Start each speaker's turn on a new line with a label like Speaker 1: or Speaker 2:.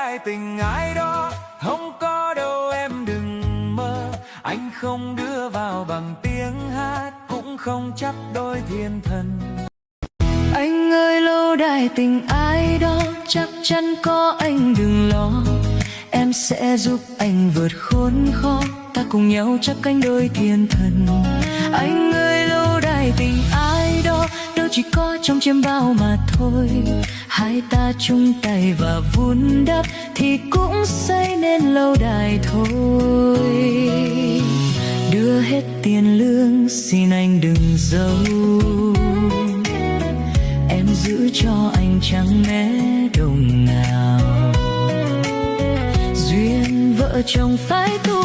Speaker 1: đài tình ai đó, không có đâu em đừng mơ. Anh không đưa vào bằng tiếng hát, cũng không chấp đôi thiên thần.
Speaker 2: Anh ơi lâu đài tình ai đó, chắc chắn có anh đừng lo. Em sẽ giúp anh vượt khốn khó, ta cùng nhau chắp cánh đôi thiên thần. Anh ơi lâu đài tình ai đó, đâu chỉ có trong chiêm bao mà thôi. Hai ta chung tay và vun đắp thì cũng xây nên lâu đài thôi. Đưa hết tiền lương xin anh đừng giấu, em giữ cho anh chẳng mé đồng nào. Duyên vợ chồng phải tu